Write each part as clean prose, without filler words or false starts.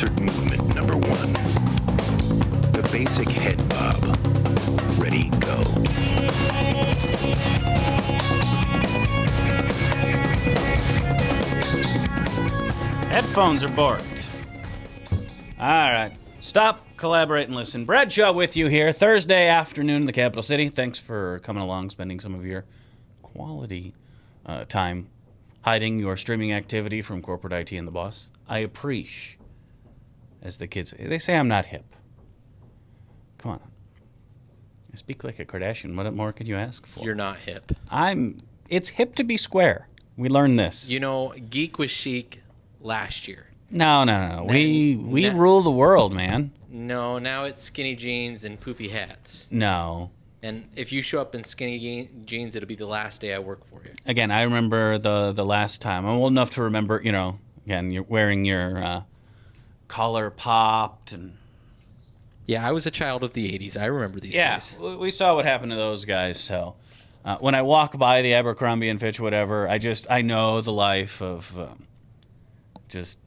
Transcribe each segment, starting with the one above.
Concert movement number 1. The basic head bob. Ready, go. Headphones are borked. All right. Stop, collaborate, and listen. Bradshaw with you here, Thursday afternoon in the capital city. Thanks for coming along, spending some of your quality time hiding your streaming activity from corporate IT and the boss. I appreciate, as the kids say. They say I'm not hip. Come on. I speak like a Kardashian. What more could you ask for? You're not hip. It's hip to be square. We learned this. You know, geek was chic last year. No. We rule the world, man. No, now it's skinny jeans and poofy hats. No. And if you show up in skinny jeans, it'll be the last day I work for you. Again, I remember the last time. I'm old enough to remember, again, you're wearing your collar popped. And yeah, I was a child of the 80s. I remember these days. Yeah, we saw what happened to those guys. So when I walk by the Abercrombie & Fitch, whatever, I know the life of just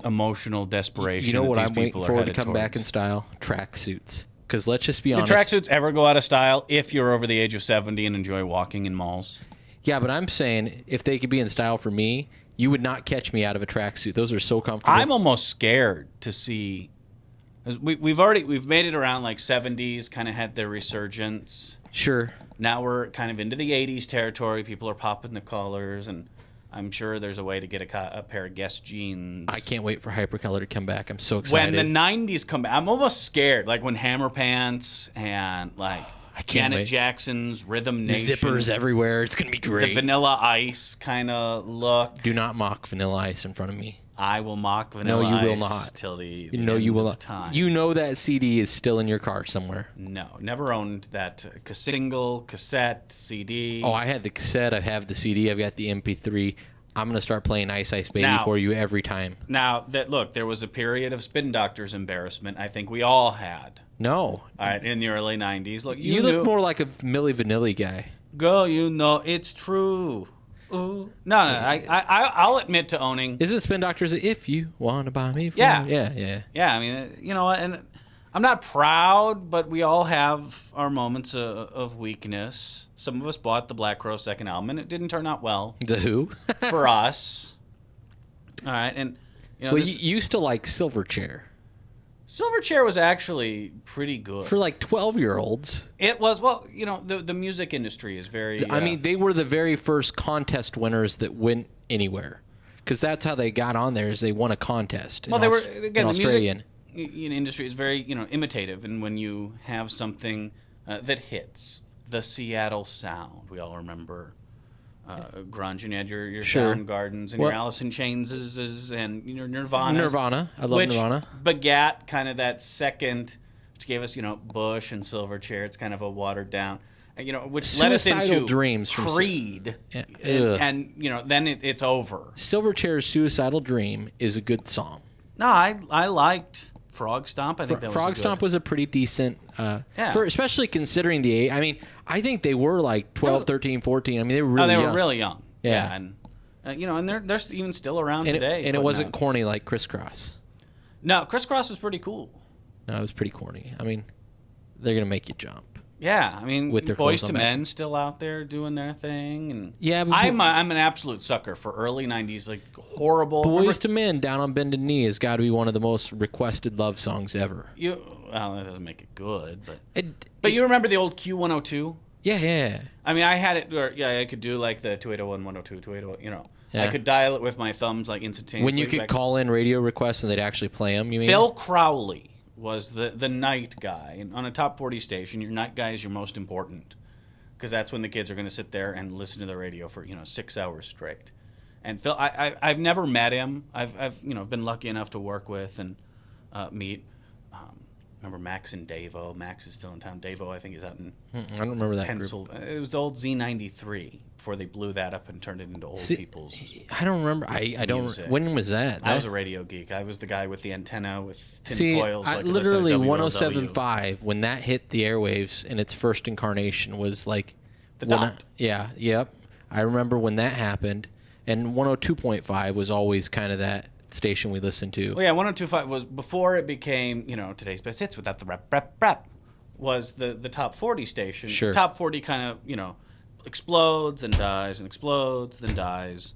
emotional desperation. You know what I'm waiting forward to come towards. back in style? Tracksuits. Because let's just be honest. Do tracksuits ever go out of style if you're over the age of 70 and enjoy walking in malls? Yeah, but I'm saying if they could be in style for me, you would not catch me out of a tracksuit. Those are so comfortable. I'm almost scared to see. We've made it around like 70s, kind of had their resurgence. Sure. Now we're kind of into the 80s territory. People are popping the collars, and I'm sure there's a way to get a pair of Guess jeans. I can't wait for Hypercolor to come back. I'm so excited. When the 90s come back, I'm almost scared. Like when Hammer Pants and like Janet Jackson's Rhythm Nation. Zippers everywhere. It's going to be great. The Vanilla Ice kind of look. Do not mock Vanilla Ice in front of me. I will mock Vanilla Ice. No, you will not. Till the no, you will not. Time. You know that CD is still in your car somewhere. No, never owned that single, cassette, CD. Oh, I had the cassette. I have the CD. I've got the MP3. I'm going to start playing Ice Ice Baby for you every time. Now, there was a period of Spin Doctor's embarrassment I think we all had. No. All right, in the early 90s. Look, you look more like a Milli Vanilli guy. Go, it's true. Ooh. No, I'll admit to owning. Is it Spin Doctor's If You Want to Buy Me? Yeah. Yeah, I mean, and I'm not proud, but we all have our moments of weakness. Some of us bought the Black Crowes second album, and it didn't turn out well. The Who? For us. All right, and you used to like Silverchair. Silverchair was actually pretty good. For like 12-year-olds. It was, the music industry is very... I mean, they were the very first contest winners that went anywhere. Because that's how they got on there, is they won a contest. Well, the Australian. music industry is very, imitative. And when you have something that hits, the Seattle sound, we all remember grunge, and you had your Soundgardens and your Alice in Chainses and your Nirvana. I love Nirvana. Which begat kind of that second, which gave us, Bush and Silverchair. It's kind of a watered down, which led us into Dreams Creed. And then it's over. Silverchair's Suicidal Dream is a good song. No, I liked Frog Stomp. I think that was Frog Stomp was a pretty decent, especially considering the age. I mean, I think they were like 12, 13, 14. I mean, they were really young. Were really young. Yeah. And, and they're even still around today. And it wasn't corny like Crisscross. No, Crisscross was pretty cool. No, it was pretty corny. I mean, they're going to make you jump. Yeah, I mean, with their Boyz II Men still out there doing their thing, and yeah, I'm an absolute sucker for early '90s, like horrible. Boyz II Men, Down on Bended Knee has got to be one of the most requested love songs ever. Well, that doesn't make it good, but you remember the old Q102? Yeah. I mean, I had it where I could do like the 20801, 102, 280, I could dial it with my thumbs like instantaneously. When you could call in radio requests and they'd actually play them, you mean? Phil Crowley was the night guy. And on a top 40 station, your night guy is your most important, because that's when the kids are going to sit there and listen to the radio for 6 hours straight. And Phil, I've never met him. I've been lucky enough to work with and meet. Remember Max and Davo? Max is still in town. Davo, I think, is out in I don't remember that group. It was the old Z93 before they blew that up and turned it into old people's. I don't remember. I don't. Music. When was that? I was a radio geek. I was the guy with the antenna with tin foils. Like literally 107.5 when that hit the airwaves in its first incarnation was like the dot. Yep. I remember when that happened, and 102.5 was always kind of that station we listened to. Well, yeah, 102.5 was before it became, today's best hits without the rap, was the top 40 station. Sure. The top 40 kind of, explodes and dies and explodes, then dies.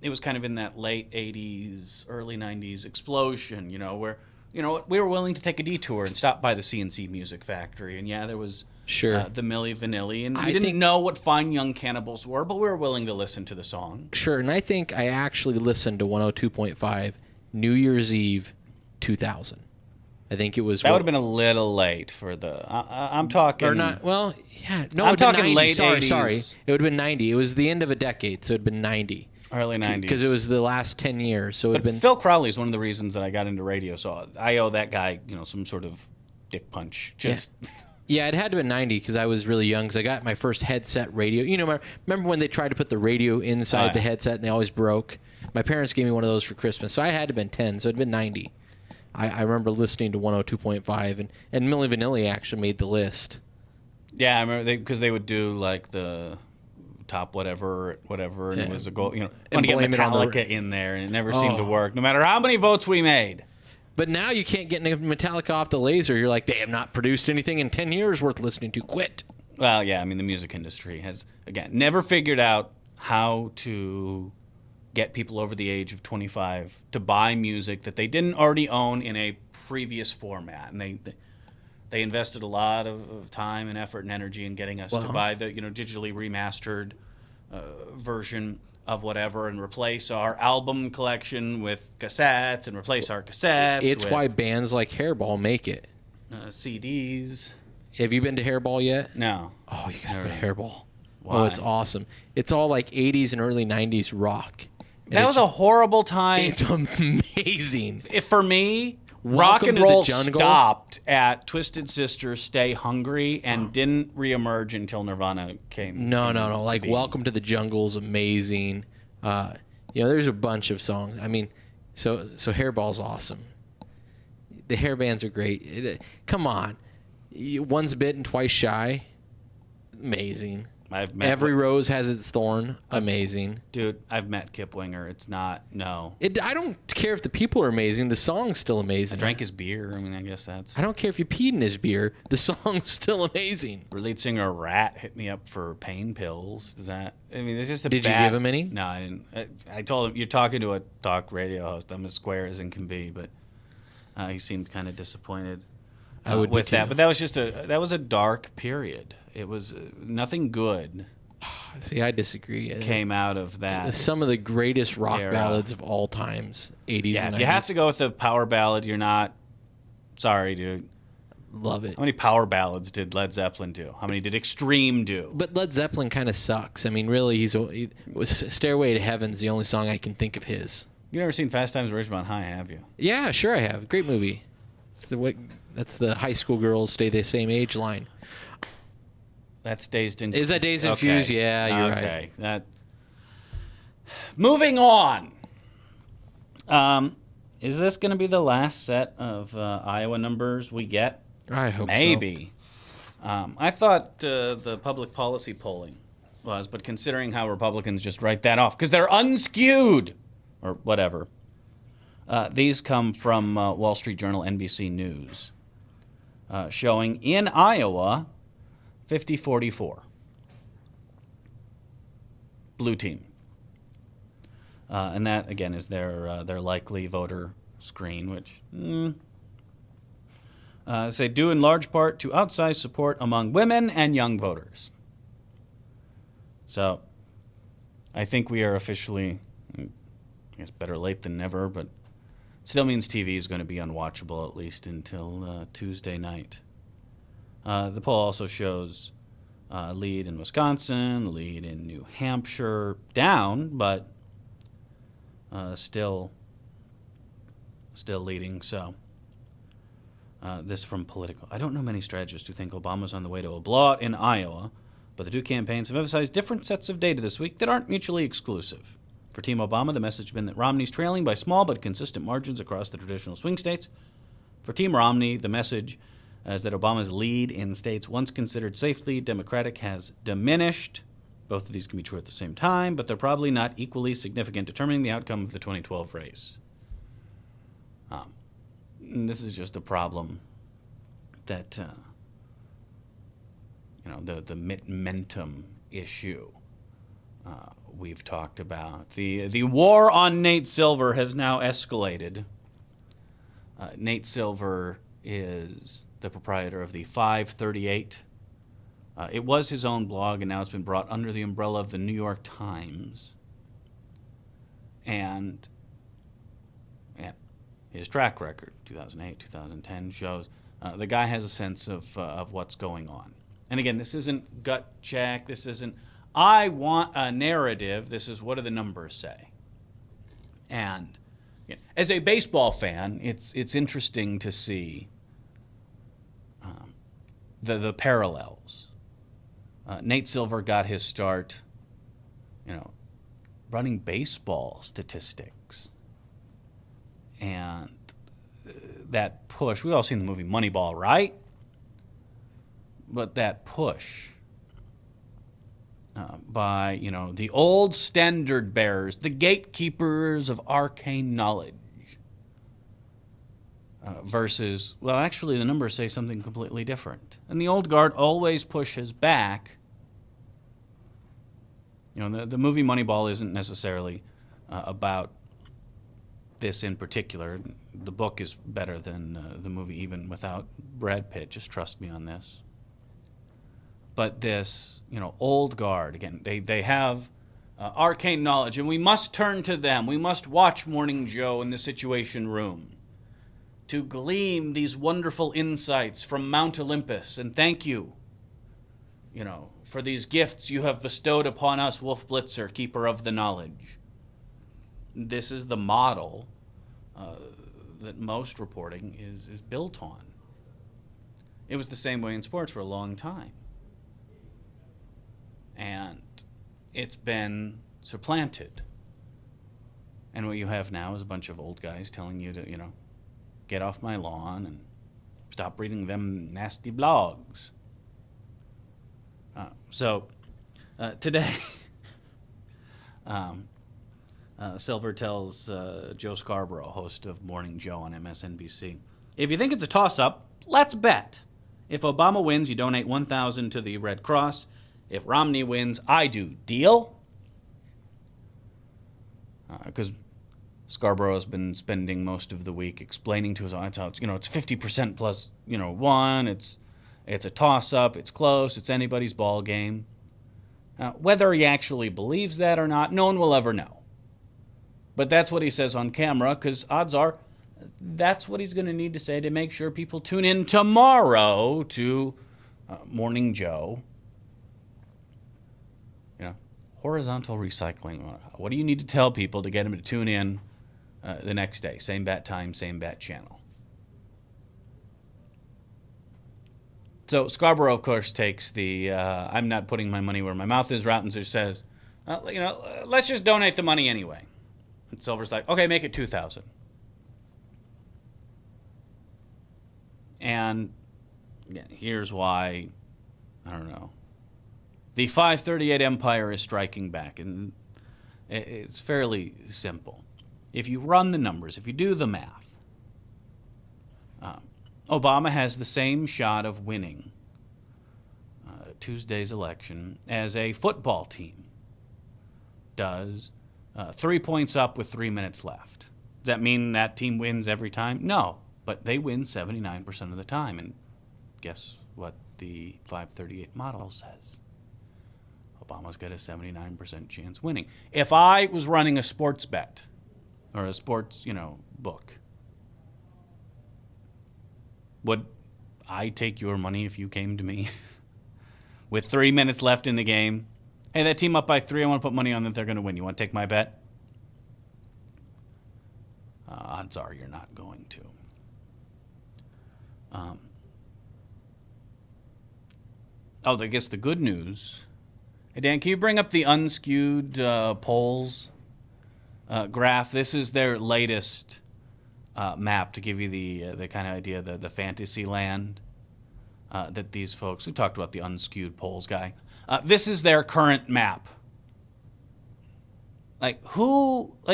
It was kind of in that late 80s, early 90s explosion, where, we were willing to take a detour and stop by the CNC Music Factory. And yeah, there was the Milli Vanilli. And we didn't know what Fine Young Cannibals were, but we were willing to listen to the song. Sure, and I think I actually listened to 102.5 New Year's Eve 2000. I think it was... That would have been a little late for the... I'm talking... Or not... Well, yeah. No, I'm talking 90. late 80s. Sorry. It would have been 90. It was the end of a decade, so it would have been 90. Early 90s. Because it was the last 10 years, so it would have been... Phil Crowley is one of the reasons that I got into radio, so I owe that guy, some sort of dick punch. Just... Yeah, it had to have been 90 because I was really young because I got my first headset radio. Remember when they tried to put the radio inside the headset and they always broke? My parents gave me one of those for Christmas, so I had to have been 10, so it had been 90. I remember listening to 102.5, and Milli Vanilli actually made the list. Yeah, I remember because they would do like the top whatever, and it was a goal. Want to get Metallica in there, and it never seemed to work, no matter how many votes we made. But now you can't get Metallica off the laser. You're like, they have not produced anything in 10 years worth listening to. Quit. Well, yeah, the music industry has, again, never figured out how to get people over the age of 25 to buy music that they didn't already own in a previous format. And they invested a lot of time and effort and energy in getting us to buy the digitally remastered version of whatever and replace our album collection with cassettes and replace our cassettes. It's why bands like Hairball make it. CDs. Have you been to Hairball yet? No. Oh, you got to go to Hairball. Why? Oh, it's awesome. It's all like 80s and early 90s rock. That was a horrible time. It's amazing. For me, rock and roll stopped at Twisted Sister, Stay Hungry, and didn't reemerge until Nirvana came. No. Like Welcome to the Jungle is amazing. There's a bunch of songs. So Hairball's awesome. The hair bands are great. Come on. One's Bit and Twice Shy. Amazing. Every rose has its thorn. Amazing. Dude, I've met Kip Winger. It's not, no. I don't care if the people are amazing. The song's still amazing. I drank his beer. I guess that's... I don't care if you peed in his beer. The song's still amazing. Lead singer Rat hit me up for pain pills. Does that... it's just a Did you give him any? No, I didn't. I told him, you're talking to a talk radio host. I'm as square as it can be, but he seemed kind of disappointed with that. But that was a dark period. It was nothing good. See, I disagree. Came out of that. Some of the greatest rock ballads of all times, 80s and 90s. If you have to go with a power ballad, you're not... Sorry, dude. Love it. How many power ballads did Led Zeppelin do? How many did Extreme do? But Led Zeppelin kind of sucks. Really, Stairway to Heaven's the only song I can think of his. You've never seen Fast Times at Ridgemont High, have you? Yeah, sure I have. Great movie. That's the high school girls stay the same age line. That's Dazed and... Is that Dazed and Confused? Yeah, you're right. Okay. Moving on. Is this going to be the last set of Iowa numbers we get? I hope Maybe. I thought the public policy polling was, but considering how Republicans just write that off, because they're unskewed, or whatever. These come from Wall Street Journal, NBC News, showing in Iowa... 50-44. Blue team. And that, again, is their likely voter screen, which say due in large part to outsized support among women and young voters. So I think we are officially, I guess better late than never, but still means TV is going to be unwatchable at least until Tuesday night. The poll also shows lead in Wisconsin, lead in New Hampshire, down, but still leading. So this from Politico. I don't know many strategists who think Obama's on the way to a blowout in Iowa, but the two campaigns have emphasized different sets of data this week that aren't mutually exclusive. For Team Obama, the message has been that Romney's trailing by small but consistent margins across the traditional swing states. For Team Romney, the message is that Obama's lead in states once considered safely Democratic has diminished. Both of these can be true at the same time, but they're probably not equally significant determining the outcome of the 2012 race. And this is just a problem that, the momentum issue we've talked about. The war on Nate Silver has now escalated. Nate Silver is the proprietor of the 538. It was his own blog, and now it's been brought under the umbrella of the New York Times. And his track record, 2008, 2010, shows the guy has a sense of what's going on. And again, this isn't gut check. This isn't, I want a narrative. This is, what do the numbers say? And as a baseball fan, it's interesting to see the parallels. Nate Silver got his start, running baseball statistics. And that push, we've all seen the movie Moneyball, right? But that push by, the old standard bearers, the gatekeepers of arcane knowledge, versus, well, actually the numbers say something completely different. And the old guard always pushes back. The movie Moneyball isn't necessarily about this in particular. The book is better than the movie, even without Brad Pitt. Just trust me on this. But this, old guard, again, they have arcane knowledge, and we must turn to them. We must watch Morning Joe in the Situation Room to glean these wonderful insights from Mount Olympus. And thank you, for these gifts you have bestowed upon us, Wolf Blitzer, keeper of the knowledge. This is the model that most reporting is built on. It was the same way in sports for a long time. And it's been supplanted. And what you have now is a bunch of old guys telling you to, get off my lawn and stop reading them nasty blogs. So today, Silver tells Joe Scarborough, host of Morning Joe on MSNBC, if you think it's a toss-up, let's bet. If Obama wins, you donate $1,000 to the Red Cross. If Romney wins, I do. Deal? Because Scarborough has been spending most of the week explaining to his audience how it's 50% plus one. It's a toss-up. It's close. It's anybody's ball game. Whether he actually believes that or not, no one will ever know. But that's what he says on camera, because odds are that's what he's going to need to say to make sure people tune in tomorrow to Morning Joe. Horizontal recycling. What do you need to tell people to get them to tune in the next day? Same bat time, same bat channel. So Scarborough, of course, takes the I'm not putting my money where my mouth is route and just says, let's just donate the money anyway. And Silver's like, okay, make it $2,000. And again, here's why, I don't know. The 538 Empire is striking back, and it's fairly simple. If you run the numbers, if you do the math, Obama has the same shot of winning Tuesday's election as a football team does 3 points up with 3 minutes left. Does that mean that team wins every time? No, but they win 79% of the time, and guess what the 538 model says? Obama's got a 79% chance winning. If I was running a sports bet or a sports, book, would I take your money if you came to me with 3 minutes left in the game? Hey, that team up by 3, I want to put money on that they're going to win. You want to take my bet? Odds are you're not going to. I guess the good news. Hey, Dan, can you bring up the unskewed polls graph? This is their latest map to give you the kind of idea, the fantasy land. that these folks, we talked about the unskewed polls guy, this is their current map. Like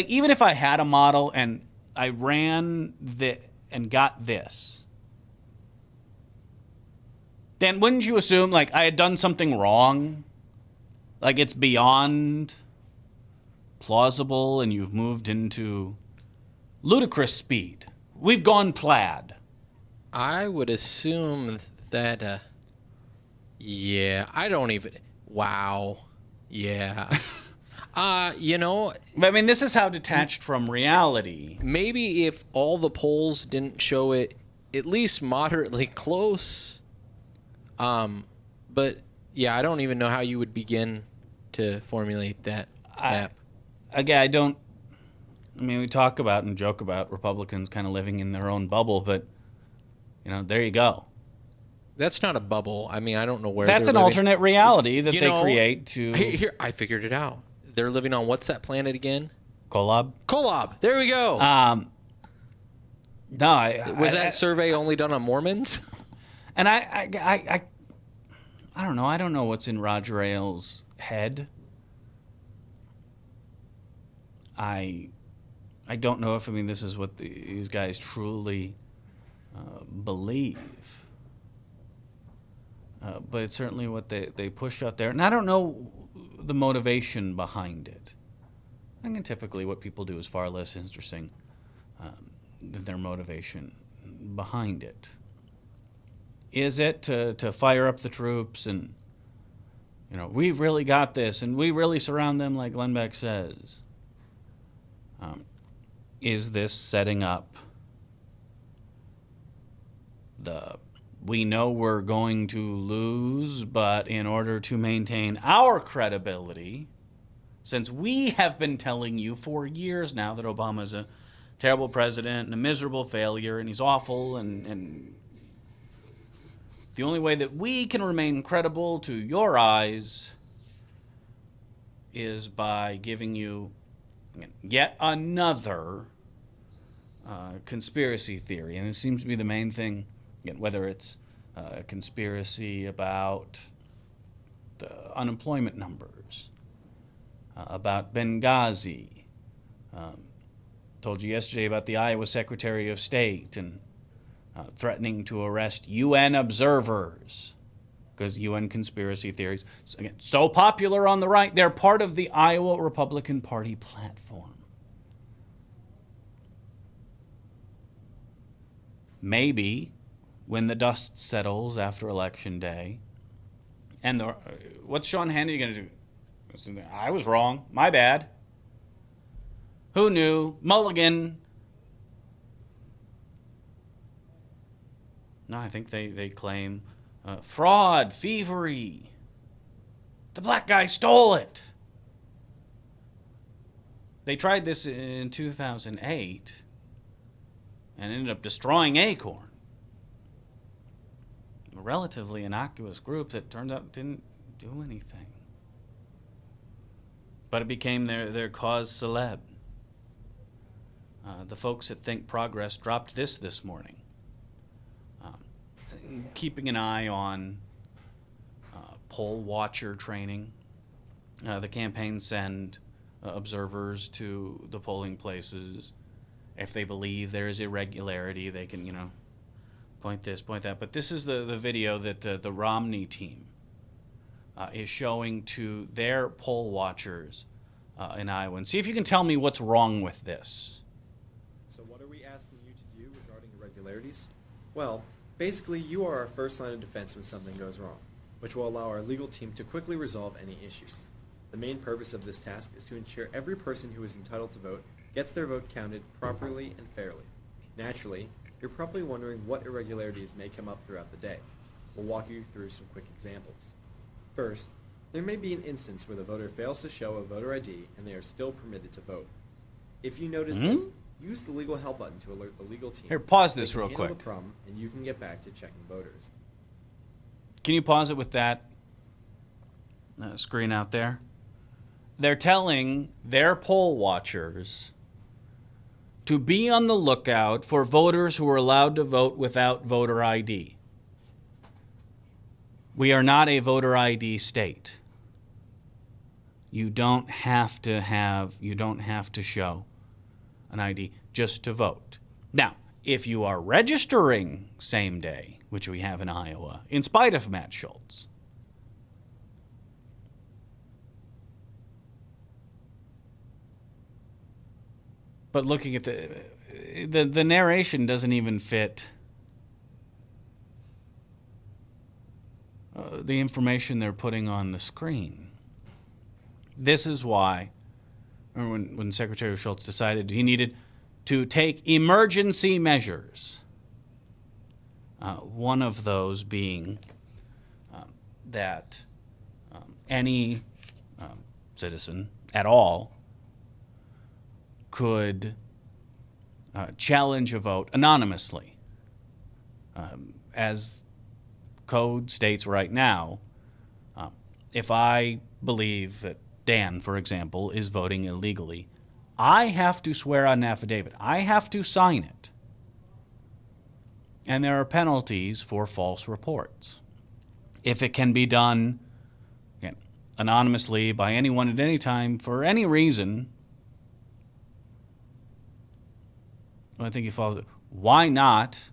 even if I had a model and I ran and got this, then wouldn't you assume like I had done something wrong? Like it's beyond plausible and you've moved into ludicrous speed. We've gone plaid. I would assume that, yeah, I don't even, wow, yeah. You know, I mean, this is how detached from reality. maybe if all the polls didn't show it at least moderately close, but yeah, I don't even know how you would begin to formulate that map. Again, we talk about and joke about Republicans kind of living in their own bubble, but, there you go. That's not a bubble. I mean, I don't know where that's they're an living. alternate reality that they create to... Here, I figured it out. They're living on what's that planet again? Kolob? Kolob. There we go. No, Was that survey only done on Mormons? And I don't know. I don't know what's in Roger Ailes' head. I don't know if this is what these guys truly believe. But it's certainly what they push out there. And I don't know the motivation behind it. I think typically what people do is far less interesting than their motivation behind it. Is it to fire up the troops and, we've really got this and we really surround them like Glenn Beck says? Is this setting up we know we're going to lose, but in order to maintain our credibility, since we have been telling you for years now that Obama's a terrible president and a miserable failure and he's awful and the only way that we can remain credible to your eyes is by giving you yet another conspiracy theory. And it seems to be the main thing, whether it's a conspiracy about the unemployment numbers, about Benghazi. Told you yesterday about the Iowa Secretary of State and threatening to arrest UN observers because UN conspiracy theories, again, so popular on the right, they're part of the Iowa Republican Party platform. Maybe when the dust settles after Election Day, and what's Sean Hannity going to do? I was wrong. My bad. Who knew? Mulligan. No, I think they claim fraud, thievery. The black guy stole it. They tried this in 2008 and ended up destroying Acorn. A relatively innocuous group that turned out didn't do anything. But it became their cause celeb. The folks at Think Progress dropped this morning. Keeping an eye on poll watcher training. The campaigns send observers to the polling places. If they believe there is irregularity, they can, point this, point that. But this is the video that the Romney team is showing to their poll watchers in Iowa. And see if you can tell me what's wrong with this. So what are we asking you to do regarding irregularities? Well, basically, you are our first line of defense when something goes wrong, which will allow our legal team to quickly resolve any issues. The main purpose of this task is to ensure every person who is entitled to vote gets their vote counted properly and fairly. Naturally, you're probably wondering what irregularities may come up throughout the day. We'll walk you through some quick examples. First, there may be an instance where the voter fails to show a voter ID and they are still permitted to vote. If you notice this, use the legal help button to alert the legal team. Here, pause They this can real handle quick. the problem, and you can get back to checking voters. Can you pause it with that screen out there? They're telling their poll watchers to be on the lookout for voters who are allowed to vote without voter ID. We are not a voter ID state. You don't have to show an ID just to vote. Now, if you are registering same day, which we have in Iowa, in spite of Matt Schultz, but looking at the narration doesn't even fit the information they're putting on the screen. This is why, or when Secretary Schultz decided he needed to take emergency measures, one of those being that any citizen at all could challenge a vote anonymously. As code states right now, if I believe that Dan, for example, is voting illegally, I have to swear on an affidavit. I have to sign it. And there are penalties for false reports. If it can be done, again, anonymously by anyone at any time for any reason, I think you follow. Why not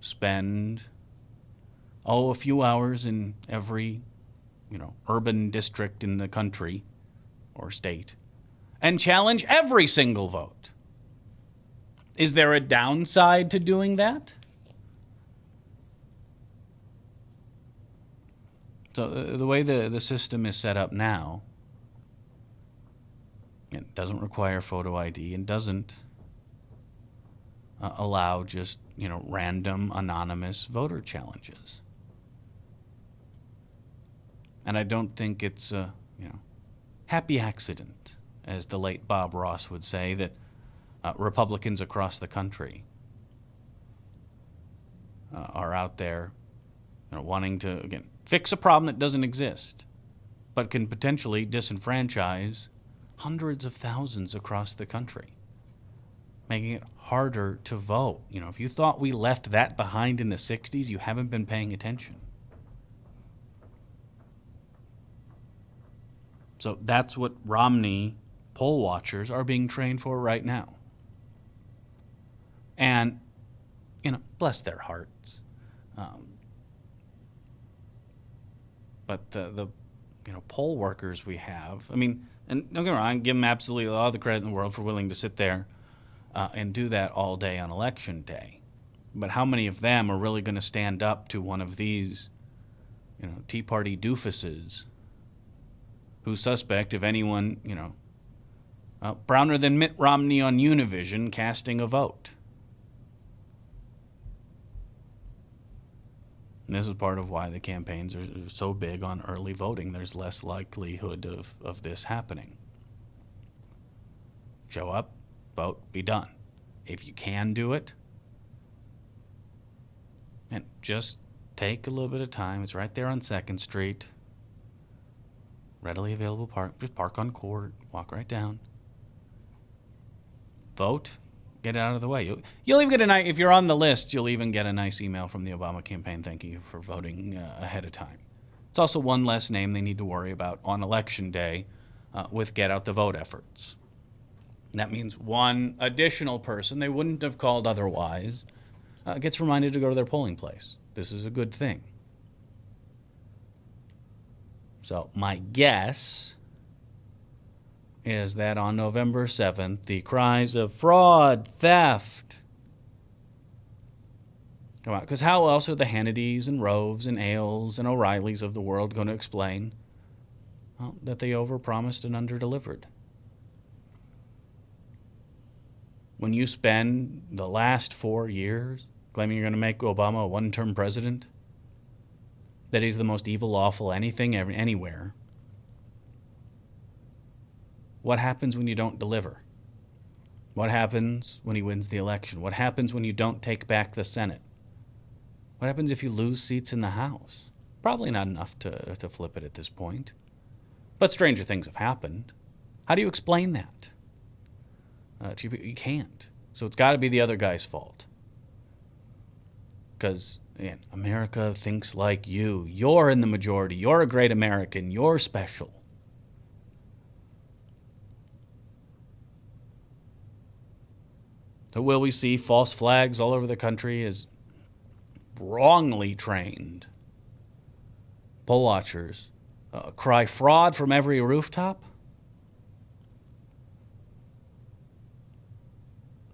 spend a few hours in every urban district in the country or state and challenge every single vote? Is there a downside to doing that? So the way the system is set up now, it doesn't require photo ID and doesn't allow just random anonymous voter challenges. And I don't think it's a happy accident, as the late Bob Ross would say, that Republicans across the country are out there wanting to, again, fix a problem that doesn't exist, but can potentially disenfranchise hundreds of thousands across the country, making it harder to vote. If you thought we left that behind in the 60s, you haven't been paying attention. So that's what Romney poll watchers are being trained for right now. And, bless their hearts. But the poll workers we have, and don't get me wrong, give them absolutely all the credit in the world for willing to sit there and do that all day on election day. But how many of them are really going to stand up to one of these, Tea Party doofuses who suspect of anyone, browner than Mitt Romney on Univision casting a vote? And this is part of why the campaigns are so big on early voting. There's less likelihood of this happening. Show up, vote, be done. If you can do it, and just take a little bit of time. It's right there on 2nd Street. Readily available park. Just park on Court, walk right down. Vote, get it out of the way. You'll even get if you're on the list, you'll even get a nice email from the Obama campaign thanking you for voting ahead of time. It's also one less name they need to worry about on Election Day with get out the vote efforts. And that means one additional person they wouldn't have called otherwise gets reminded to go to their polling place. This is a good thing. So my guess is that on November 7th, the cries of fraud, theft, come out. Because how else are the Hannitys and Roves and Ailes and O'Reillys of the world going to explain that they overpromised and underdelivered? When you spend the last 4 years claiming you're going to make Obama a one-term president, that he's the most evil, awful anything anywhere, what happens when you don't deliver? What happens when he wins the election? What happens when you don't take back the Senate? What happens if you lose seats in the House? Probably not enough to flip it at this point. But stranger things have happened. How do you explain that? You can't. So it's got to be the other guy's fault. because America thinks like you. You're in the majority. You're a great American. You're special. So will we see false flags all over the country as wrongly trained poll watchers cry fraud from every rooftop?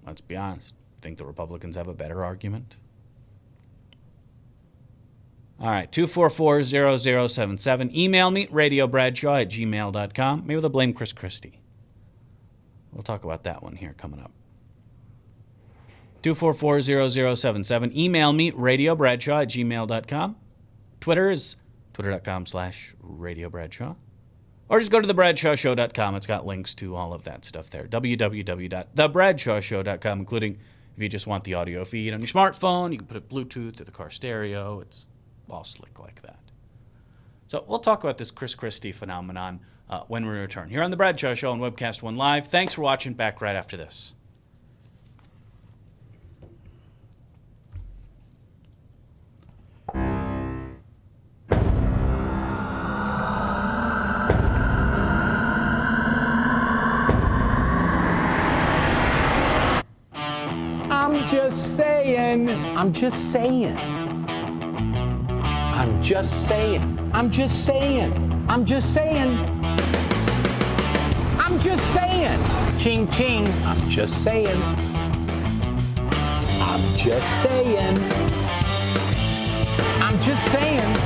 Let's be honest. Think the Republicans have a better argument? All right, 244-0077. Email me, radiobradshaw@gmail.com. Maybe they'll blame Chris Christie. We'll talk about that one here coming up. 244-0077. Email me, radiobradshaw@gmail.com. Twitter is twitter.com/radiobradshaw. Or just go to thebradshawshow.com. It's got links to all of that stuff there. www.thebradshawshow.com, including if you just want the audio feed on your smartphone, you can put it Bluetooth to the car stereo. It's all slick like that. So we'll talk about this Chris Christie phenomenon when we return. Here on The Bradshaw Show on Webcast One Live. Thanks for watching. Back right after this. I'm just saying. I'm just saying. I'm just saying. I'm just saying. I'm just saying. I'm just saying. Ching ching. I'm just saying. I'm just saying. I'm just saying.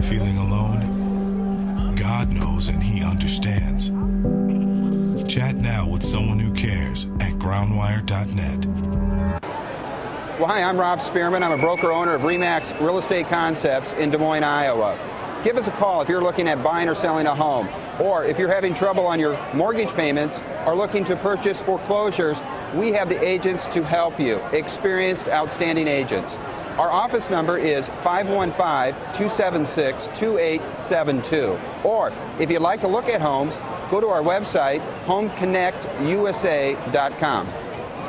Feeling alone? God knows and He understands. Chat now with someone who cares at groundwire.net. Well, hi, I'm Rob Spearman. I'm a broker owner of RE/MAX Real Estate Concepts in Des Moines, Iowa. Give us a call if you're looking at buying or selling a home, or if you're having trouble on your mortgage payments or looking to purchase foreclosures. We have the agents to help you, experienced, outstanding agents. Our office number is 515-276-2872. Or if you'd like to look at homes, go to our website, homeconnectusa.com.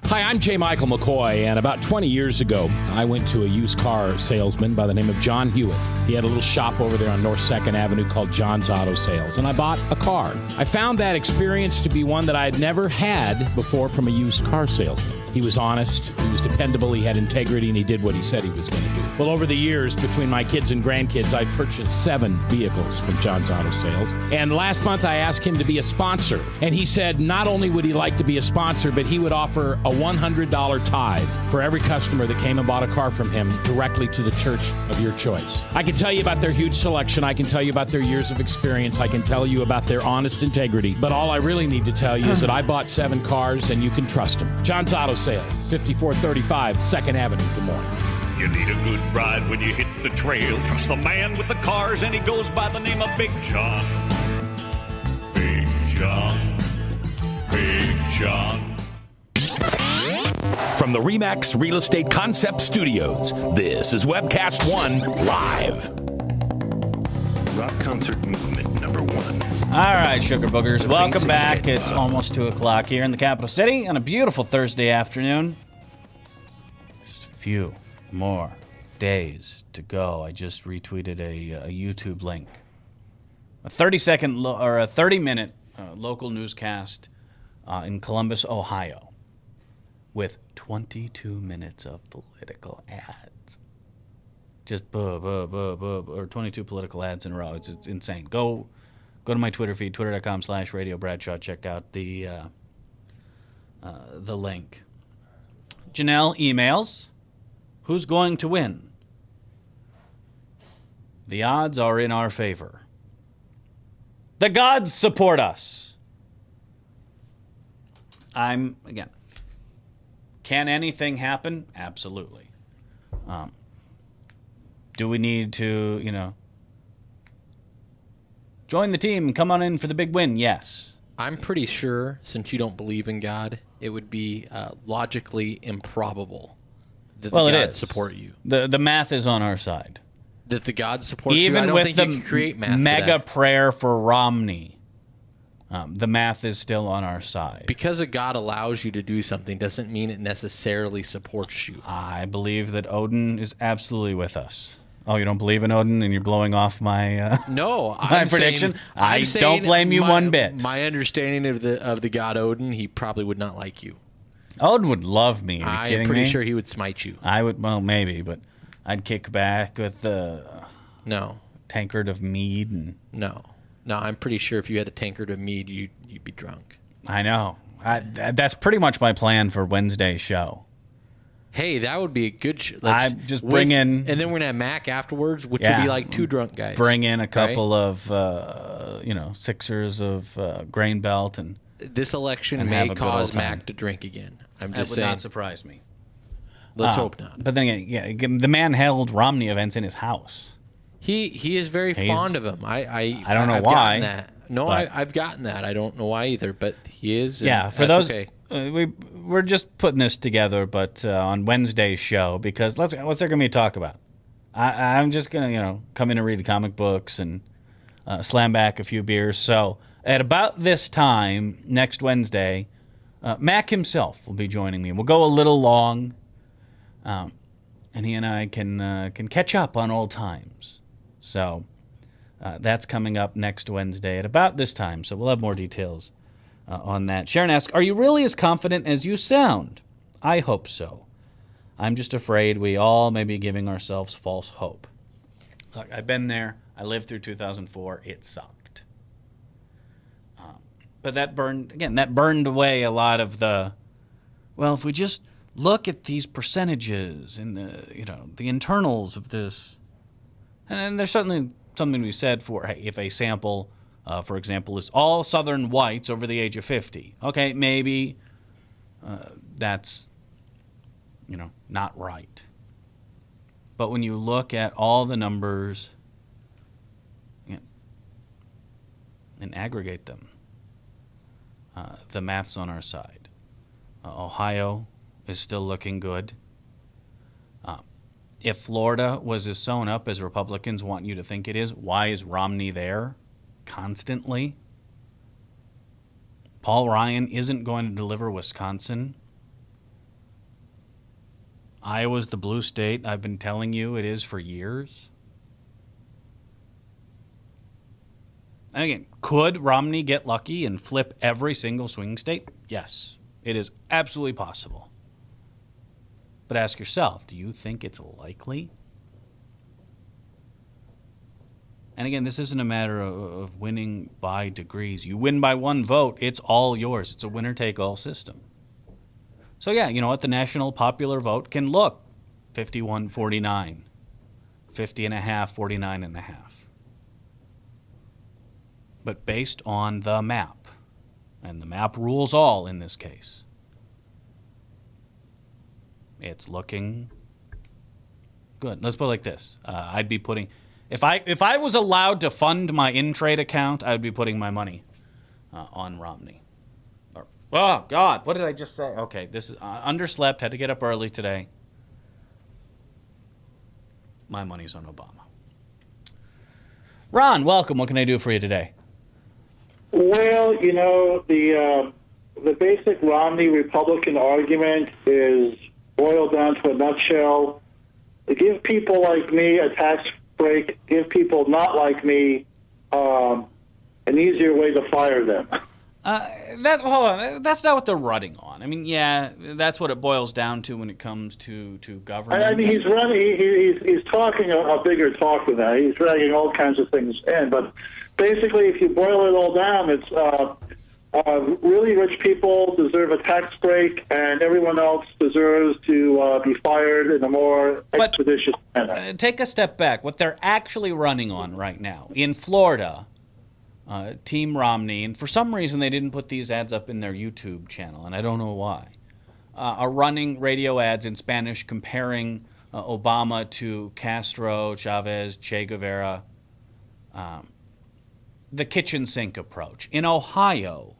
Hi, I'm J. Michael McCoy, and about 20 years ago, I went to a used car salesman by the name of John Hewitt. He had a little shop over there on North 2nd Avenue called John's Auto Sales, and I bought a car. I found that experience to be one that I had never had before from a used car salesman. He was honest, he was dependable, he had integrity, and he did what he said he was going to do. Well, over the years, between my kids and grandkids, I purchased 7 vehicles from John's Auto Sales. And last month, I asked him to be a sponsor. And he said not only would he like to be a sponsor, but he would offer a $100 tithe for every customer that came and bought a car from him directly to the church of your choice. I can tell you about their huge selection. I can tell you about their years of experience. I can tell you about their honest integrity. But all I really need to tell you is that I bought 7 cars, and you can trust them. John's Auto Sales, 5435 2nd Avenue, Des Moines. You need a good ride when you hit the trail. Trust the man with the cars, and he goes by the name of Big John. Big John. Big John. From the RE/MAX Real Estate Concept Studios, this is Webcast One Live. Rock concert movement number 1. All right, Sugar Boogers, welcome back. It's almost 2 o'clock here in the capital city on a beautiful Thursday afternoon. Just a few more days to go. I just retweeted a YouTube link. A 30-second or a 30-minute local newscast in Columbus, Ohio, with 22 minutes of political ads. Just or 22 political ads in a row. It's insane. Go to my Twitter feed, twitter.com/Radio Bradshaw. Check out the link. Janelle emails, who's going to win? The odds are in our favor. The gods support us. Again, can anything happen? Absolutely. Do we need to, join the team and come on in for the big win? Yes. I'm pretty sure, since you don't believe in God, it would be logically improbable that the gods support you. The math is on our side. That the gods support you? Even I don't with think the you can create math mega for that. prayer for Romney, the math is still on our side. Because a God allows you to do something doesn't mean it necessarily supports you. I believe that Odin is absolutely with us. Oh, you don't believe in Odin, and you're blowing off my No, my prediction? I don't blame you one bit. My understanding of the god Odin, he probably would not like you. Odin would love me. Are you I'm kidding pretty me? sure he would smite you. I would, well, maybe, but I'd kick back with a No, tankard of mead. And no. I'm pretty sure if you had a tankard of mead, you'd be drunk. I know. That's pretty much my plan for Wednesday's show. Hey, that would be a good I just bring in... And then we're going to have Mac afterwards, which would be like two drunk guys. Bring in a couple of, sixers of grain belt. And this election and may cause Mac to drink again. I'm just saying. That would not surprise me. Let's hope not. But then again, the man held Romney events in his house. He is very fond of him. I don't know I've why. Gotten that. No, I've gotten that. I don't know why either, but he is. Yeah, for those, okay. We're just putting this together, but on Wednesday's show, because what's there going to be to talk about? I'm just going to, come in and read the comic books and slam back a few beers. So at about this time next Wednesday, Mac himself will be joining me. We'll go a little long, and he and I can catch up on old times. So that's coming up next Wednesday at about this time. So we'll have more details on that. Sharon asks, are you really as confident as you sound? I hope so. I'm just afraid we all may be giving ourselves false hope. Look, I've been there. I lived through 2004. It sucked. But that burned away a lot of the, well, if we just look at these percentages and the internals of this, and there's certainly something to be said for, hey, if a sample, for example, is all Southern whites over the age of 50. Okay, maybe that's, not right. But when you look at all the numbers and aggregate them, the math's on our side. Ohio is still looking good. If Florida was as sewn up as Republicans want you to think it is, why is Romney there constantly? Paul Ryan isn't going to deliver Wisconsin. Iowa's the blue state. I've been telling you it is for years. And again, could Romney get lucky and flip every single swing state? Yes, it is absolutely possible. But ask yourself, do you think it's likely? And again, this isn't a matter of winning by degrees. You win by one vote, it's all yours. It's a winner-take-all system. So yeah, you know what? The national popular vote can look 51-49, 50.5, 49.5. But based on the map, and the map rules all in this case, it's looking good. Let's put it like this. I'd be putting, if I was allowed to fund my in-trade account, I would be putting my money on Romney. Oh, God, what did I just say? Okay, this is underslept, had to get up early today. My money's on Obama. Ron, welcome. What can I do for you today? Well, the basic Romney Republican argument is boiled down to a nutshell. Give people like me a tax break, give people not like me an easier way to fire them. Hold on. That's not what they're running on. I mean, yeah, that's what it boils down to when it comes to government. I mean, he's talking a bigger talk than that. He's dragging all kinds of things in. But basically, if you boil it all down, it's really rich people deserve a tax break, and everyone else deserves to be fired in a more expeditious manner. Take a step back. What they're actually running on right now in Florida, Team Romney, and for some reason they didn't put these ads up in their YouTube channel, and I don't know why, are running radio ads in Spanish comparing Obama to Castro, Chavez, Che Guevara, the kitchen sink approach. In Ohio,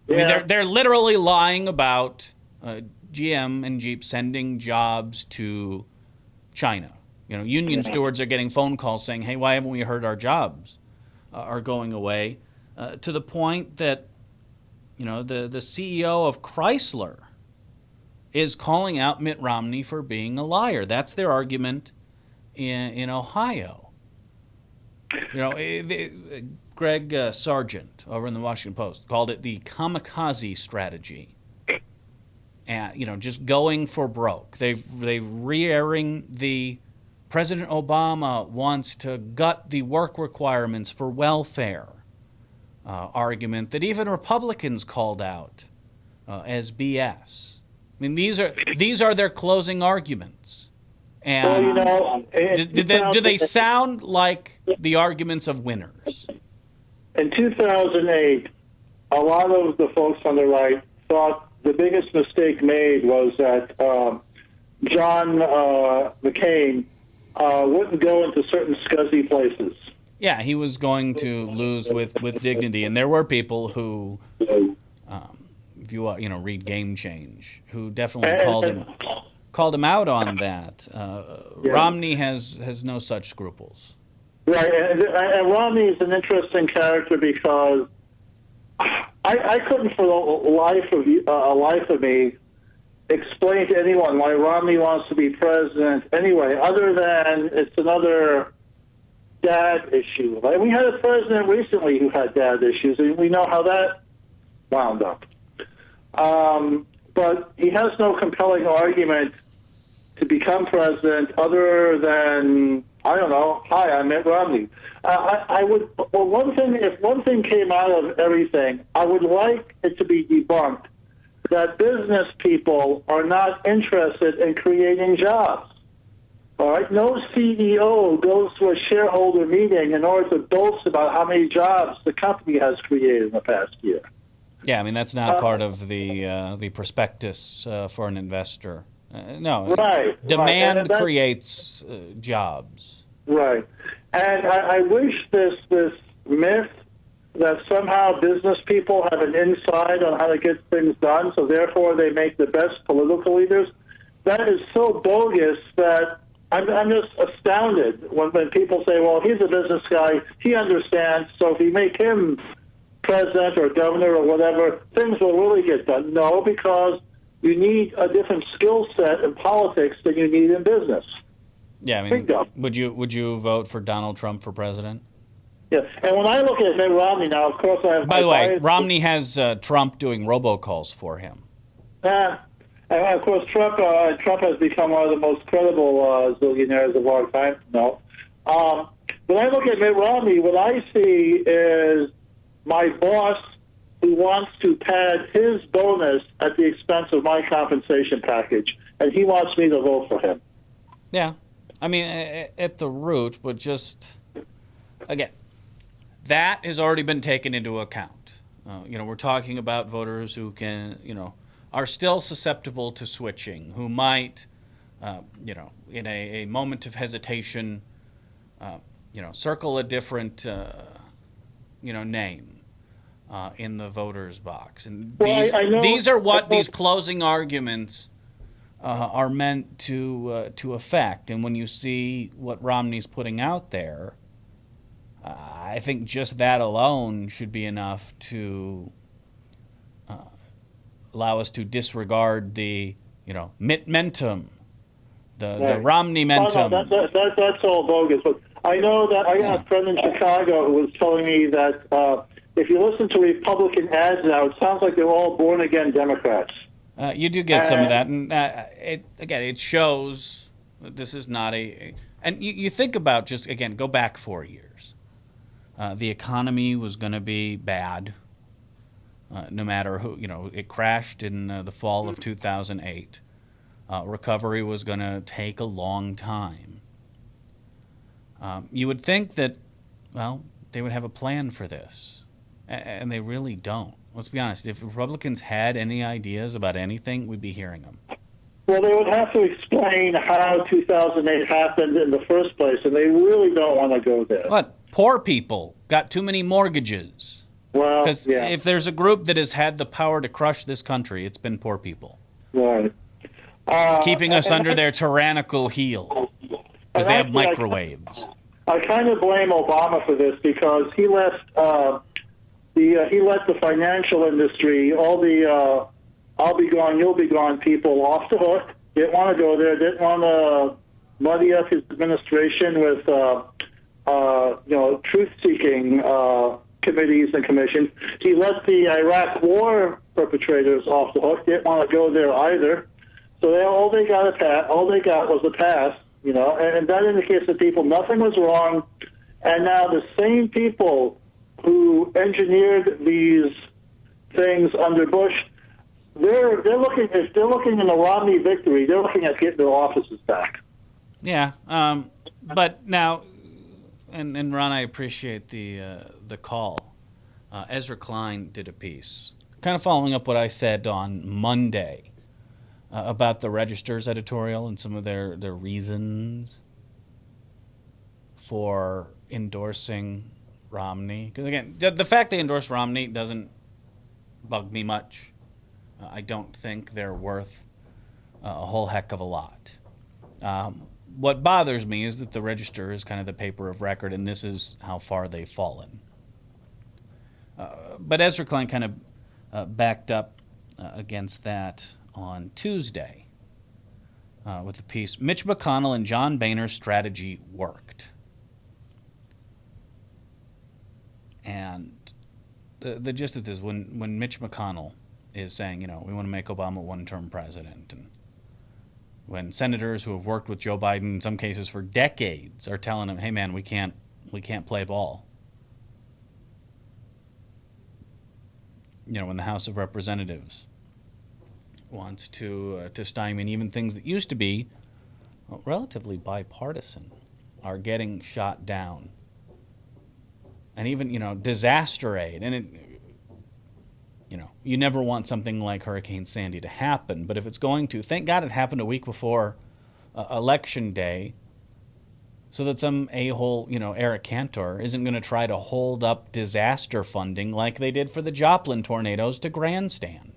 I mean, they're literally lying about GM and Jeep sending jobs to China. Union stewards are getting phone calls saying, hey, why haven't we heard our jobs are going away? To the point that, the CEO of Chrysler is calling out Mitt Romney for being a liar. That's their argument in Ohio. Greg Sargent over in the Washington Post called it the kamikaze strategy. And, just going for broke. They're re-airing the President Obama wants to gut the work requirements for welfare argument that even Republicans called out as BS. I mean, these are their closing arguments. And do they sound like the arguments of winners? In 2008, a lot of the folks on the right thought the biggest mistake made was that John McCain wouldn't go into certain scuzzy places. Yeah, he was going to lose with dignity, and there were people who, if you read Game Change, who definitely called him out on that. Romney has no such scruples. Right, and Romney is an interesting character because I couldn't for the life of me explain to anyone why Romney wants to be president anyway, other than it's another dad issue. Like, we had a president recently who had dad issues, and we know how that wound up. But he has no compelling argument to become president other than, I don't know, hi, I'm Mitt Romney. If one thing came out of everything, I would like it to be debunked that business people are not interested in creating jobs. All right, no CEO goes to a shareholder meeting in order to boast about how many jobs the company has created in the past year. Yeah, I mean that's not part of the prospectus for an investor. No, right. Demand creates jobs. Right, and I wish this myth that somehow business people have an insight on how to get things done, so therefore they make the best political leaders. That is so bogus that I'm just astounded when people say, well, he's a business guy, he understands, so if you make him president or governor or whatever, things will really get done. No, because you need a different skill set in politics than you need in business. Yeah, I mean, would you vote for Donald Trump for president? Yeah, and when I look at Mitt Romney now, of course I have... By the way, Romney has Trump doing robocalls for him. And of course, Trump has become one of the most credible zillionaires of our time. No. When I look at Mitt Romney, what I see is my boss who wants to pad his bonus at the expense of my compensation package, and he wants me to vote for him. Yeah. I mean, at the root, but just, again, that has already been taken into account. We're talking about voters who are still susceptible to switching, who might, in a moment of hesitation, circle a different, name in the voters box. And these are what these closing arguments are meant to affect. And when you see what Romney's putting out there, I think just that alone should be enough to allow us to disregard the, Mitt-mentum, the Romney-mentum. Oh, no, that's all bogus. But I know that I got a friend in Chicago who was telling me that if you listen to Republican ads now, it sounds like they're all born-again Democrats. You do get some of that, and it shows that this is not and you think about go back 4 years. The economy was going to be bad, no matter who. It crashed in the fall of 2008. Recovery was going to take a long time. You would think that, they would have a plan for this, and they really don't. Let's be honest. If Republicans had any ideas about anything, we'd be hearing them. Well, they would have to explain how 2008 happened in the first place, and they really don't want to go there. What? Poor people got too many mortgages. Well, Because if there's a group that has had the power to crush this country, it's been poor people. Right. Keeping us under their tyrannical heel. Because they have microwaves. I kind of blame Obama for this because he let the financial industry, all the I'll be gone, you'll be gone people off the hook. Didn't want to go there. Didn't want to muddy up his administration with truth-seeking committees and commissions. He let the Iraq war perpetrators off the hook. Didn't want to go there either. So all they got was a pass. And that indicates to people nothing was wrong. And now the same people who engineered these things under Bush, they're looking in the Romney victory. They're looking at getting their offices back. Yeah, but now, and Ron, I appreciate the call. Ezra Klein did a piece, kind of following up what I said on Monday about the Register's editorial and some of their reasons for endorsing Romney. Because again, the fact they endorsed Romney doesn't bug me much. I don't think they're worth a whole heck of a lot. What bothers me is that the Register is kind of the paper of record, and this is how far they've fallen. But Ezra Klein kind of backed up against that on Tuesday with the piece, Mitch McConnell and John Boehner's strategy worked. And the gist of this is when Mitch McConnell is saying, we want to make Obama one-term president, and when senators who have worked with Joe Biden in some cases for decades are telling him, hey man, we can't play ball. When the House of Representatives wants to stymie even things that used to be relatively bipartisan are getting shot down. And even, disaster aid. And, you never want something like Hurricane Sandy to happen. But if it's going to, thank God it happened a week before Election Day so that some a-hole, Eric Cantor, isn't going to try to hold up disaster funding like they did for the Joplin tornadoes to grandstand.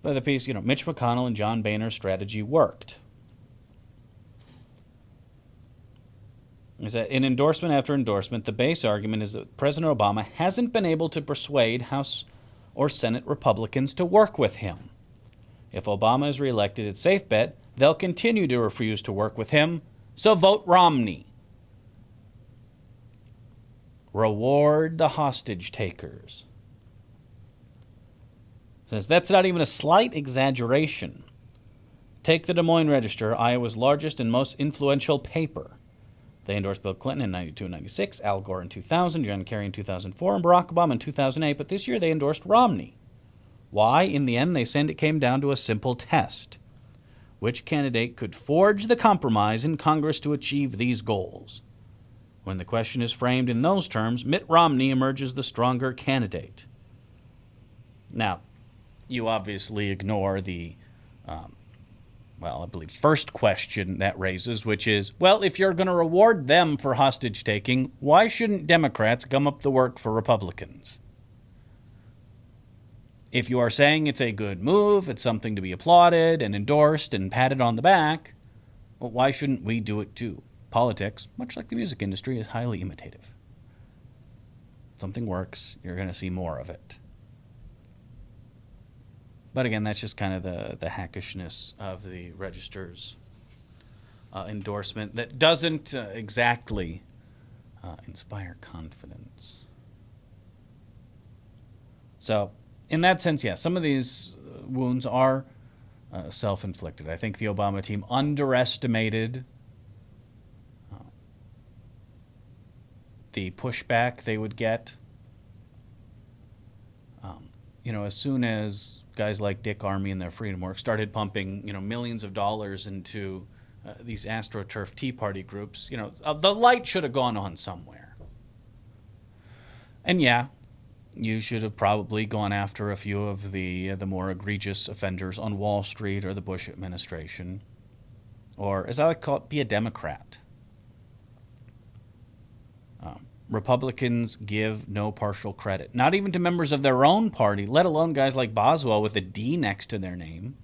But the piece, Mitch McConnell and John Boehner's strategy worked. Is that in endorsement after endorsement, the base argument is that President Obama hasn't been able to persuade House or Senate Republicans to work with him. If Obama is reelected, it's safe bet they'll continue to refuse to work with him, so vote Romney. Reward the hostage takers. Says that's not even a slight exaggeration. Take the Des Moines Register, Iowa's largest and most influential paper. They endorsed Bill Clinton in 92 and 96, Al Gore in 2000, John Kerry in 2004, and Barack Obama in 2008, but this year they endorsed Romney. Why? In the end, they said it came down to a simple test. Which candidate could forge the compromise in Congress to achieve these goals? When the question is framed in those terms, Mitt Romney emerges the stronger candidate. Now, you obviously ignore the I believe first question that raises, which is, well, if you're going to reward them for hostage taking, why shouldn't Democrats gum up the work for Republicans? If you are saying it's a good move, it's something to be applauded and endorsed and patted on the back, well, why shouldn't we do it too? Politics, much like the music industry, is highly imitative. Something works, you're going to see more of it. But again, that's just kind of the hackishness of the Register's endorsement that doesn't exactly inspire confidence. So, in that sense, yes, some of these wounds are self-inflicted. I think the Obama team underestimated the pushback they would get. As soon as guys like Dick Armey and their Freedom Works started pumping, millions of dollars into these AstroTurf Tea Party groups, the light should have gone on somewhere. And yeah, you should have probably gone after a few of the more egregious offenders on Wall Street or the Bush administration. Or, as I like to call it, be a Democrat. Republicans give no partial credit, not even to members of their own party, let alone guys like Boswell with a D next to their name.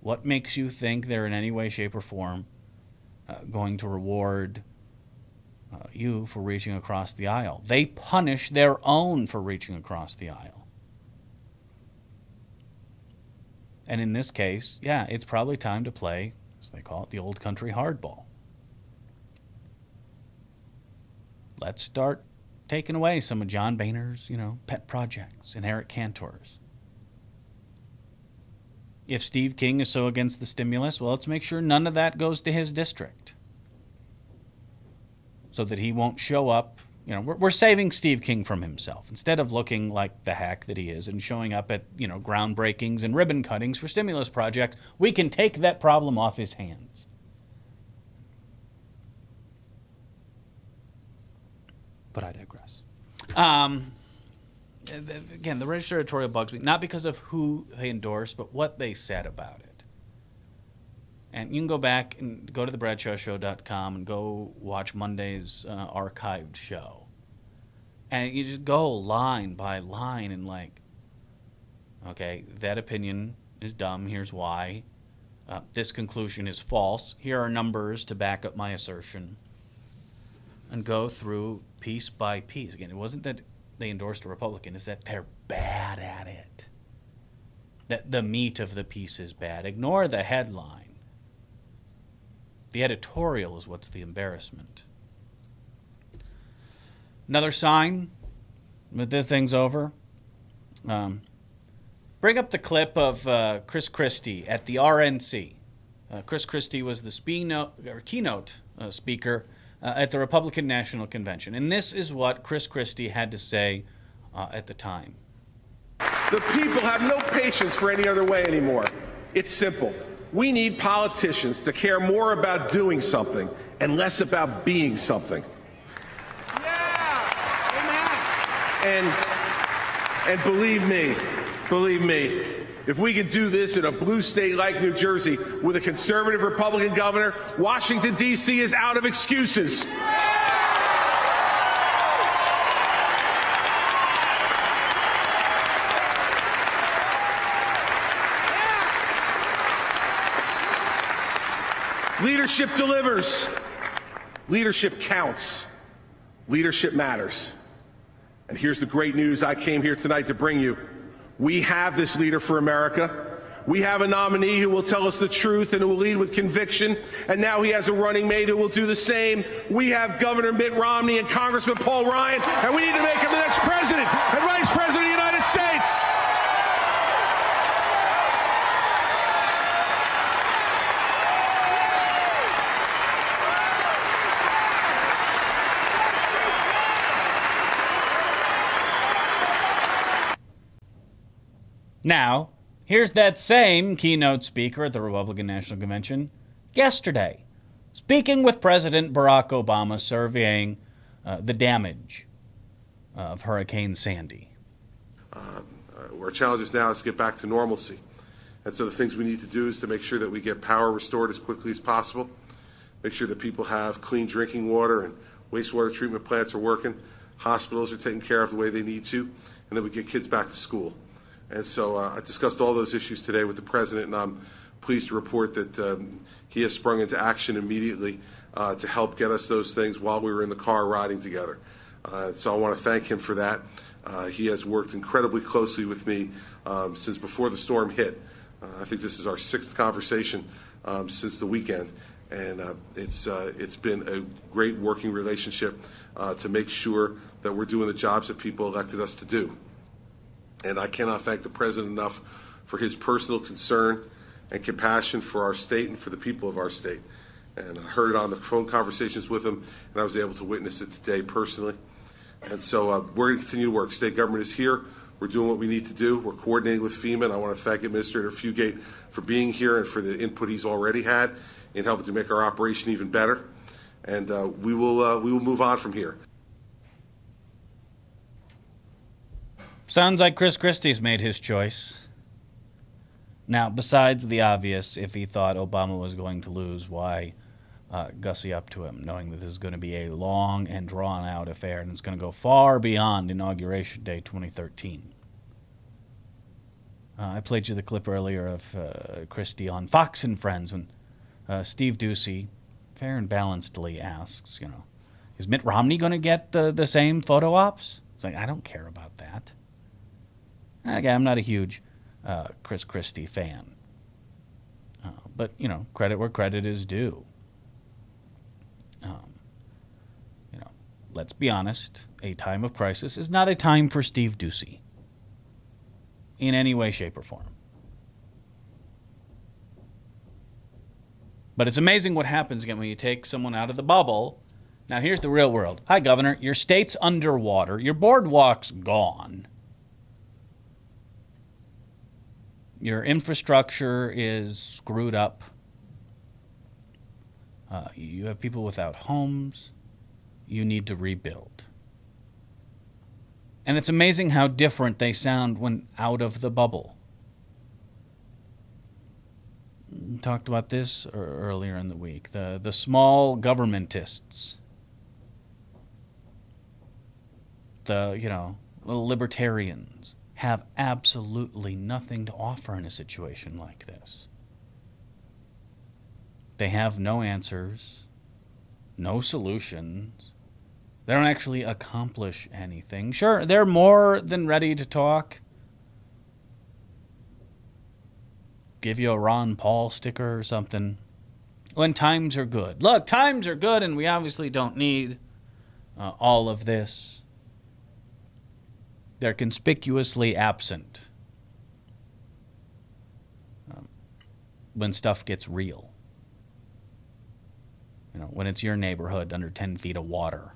What makes you think they're in any way, shape, or form going to reward you for reaching across the aisle? They punish their own for reaching across the aisle. And in this case, yeah, it's probably time to play, as they call it, the old country hardball. Let's start taking away some of John Boehner's, pet projects and Eric Cantor's. If Steve King is so against the stimulus, well, let's make sure none of that goes to his district, so that he won't show up. We're saving Steve King from himself. Instead of looking like the hack that he is and showing up at, groundbreakings and ribbon cuttings for stimulus projects, we can take that problem off his hands. But I digress. Again, the register editorial bugs me, not because of who they endorse, but what they said about it. And you can go back and go to the BradshawShow.com and go watch Monday's archived show. And you just go line by line and okay, that opinion is dumb. Here's why. This conclusion is false. Here are numbers to back up my assertion. And go through piece by piece. Again, it wasn't that they endorsed a Republican, it's that they're bad at it. That the meat of the piece is bad. Ignore the headline. The editorial is what's the embarrassment. Another sign that this thing's over. Bring up the clip of Chris Christie at the RNC. Chris Christie was the keynote speaker at the Republican National Convention. And this is what Chris Christie had to say at the time. The people have no patience for any other way anymore. It's simple. We need politicians to care more about doing something and less about being something. Yeah! Amen. And believe me, if we can do this in a blue state like New Jersey with a conservative Republican governor, Washington, D.C. is out of excuses. Leadership delivers. Leadership counts. Leadership matters. And here's the great news I came here tonight to bring you. We have this leader for America. We have a nominee who will tell us the truth and who will lead with conviction. And now he has a running mate who will do the same. We have Governor Mitt Romney and Congressman Paul Ryan, and we need to make him the next president and vice president of the United States. Now, here's that same keynote speaker at the Republican National Convention yesterday, speaking with President Barack Obama, surveying the damage of Hurricane Sandy. Our challenge now is to get back to normalcy. And so the things we need to do is to make sure that we get power restored as quickly as possible, make sure that people have clean drinking water and wastewater treatment plants are working, hospitals are taken care of the way they need to, and that we get kids back to school. And so I discussed all those issues today with the President, and I'm pleased to report that he has sprung into action immediately to help get us those things while we were in the car riding together. So I want to thank him for that. He has worked incredibly closely with me since before the storm hit. I think this is our 6th conversation since the weekend, and it's been a great working relationship to make sure that we're doing the jobs that people elected us to do. And I cannot thank the President enough for his personal concern and compassion for our state and for the people of our state. And I heard it on the phone conversations with him, and I was able to witness it today personally. And so we're going to continue to work. State government is here. We're doing what we need to do. We're coordinating with FEMA, and I want to thank Administrator Fugate for being here and for the input he's already had in helping to make our operation even better. And we will move on from here. Sounds like Chris Christie's made his choice. Now, besides the obvious, if he thought Obama was going to lose, why gussy up to him, knowing that this is going to be a long and drawn-out affair, and it's going to go far beyond Inauguration Day 2013. I played you the clip earlier of Christie on Fox and Friends when Steve Ducey, fair and balancedly, asks, is Mitt Romney going to get the same photo ops? It's like, I don't care about that. Again, I'm not a huge Chris Christie fan. But, credit where credit is due. Let's be honest, a time of crisis is not a time for Steve Ducey in any way, shape, or form. But it's amazing what happens again when you take someone out of the bubble. Now, here's the real world. Hi, Governor. Your state's underwater. Your boardwalk's gone. Your infrastructure is screwed up. You have people without homes. You need to rebuild. And it's amazing how different they sound when out of the bubble. We talked about this earlier in the week. The small governmentists. The, little libertarians have absolutely nothing to offer in a situation like this. They have no answers, no solutions. They don't actually accomplish anything. Sure, they're more than ready to talk. Give you a Ron Paul sticker or something. When times are good. Look, times are good, and we obviously don't need all of this. They're conspicuously absent when stuff gets real. When it's your neighborhood under 10 feet of water.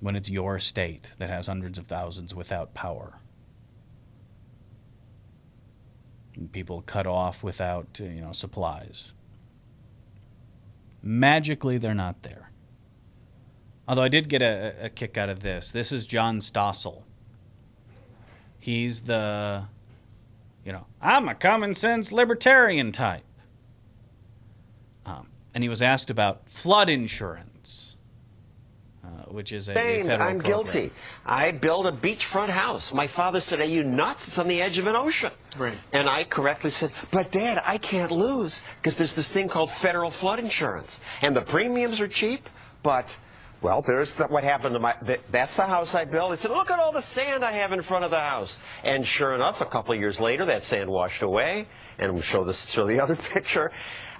When it's your state that has hundreds of thousands without power. And people cut off without, supplies. Magically, they're not there. Although I did get a kick out of this. This is John Stossel. He's the, I'm a common sense libertarian type. And he was asked about flood insurance, which is a federal I'm program. guilty. I built a beachfront house. My father said, "Are you nuts? It's on the edge of an ocean." Right. And I correctly said, "But Dad, I can't lose because there's this thing called federal flood insurance, and the premiums are cheap, but." Well, there's what happened to that's the house I built. He said, "Look at all the sand I have in front of the house." And sure enough, a couple of years later, that sand washed away. And we'll show the other picture.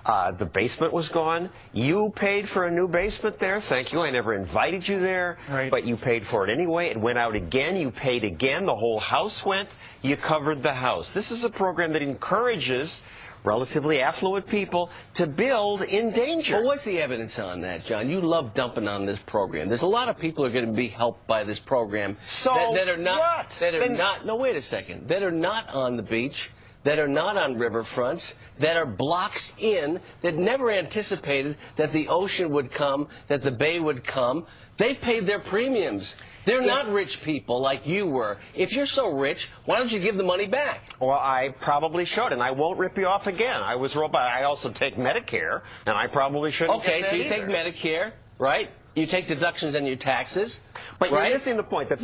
The basement was gone. You paid for a new basement there. Thank you. I never invited you there. Right. But you paid for it anyway. It went out again. You paid again. The whole house went. You covered the house. This is a program that encourages relatively affluent people to build in danger. Well, what's the evidence on that, John? You love dumping on this program. There's a lot of people who are going to be helped by this program that are not. No, wait a second. That are not on the beach, that are not on riverfronts, that are blocks in, that never anticipated that the ocean would come, that the bay would come. They paid their premiums. They're not rich people like you were. If you're so rich, why don't you give the money back? Well, I probably should, and I won't rip you off again. I was robot. I also take Medicare, and I probably shouldn't. Okay, get that so you either. take Medicare, right? You take deductions on your taxes. But right? you're missing the point. The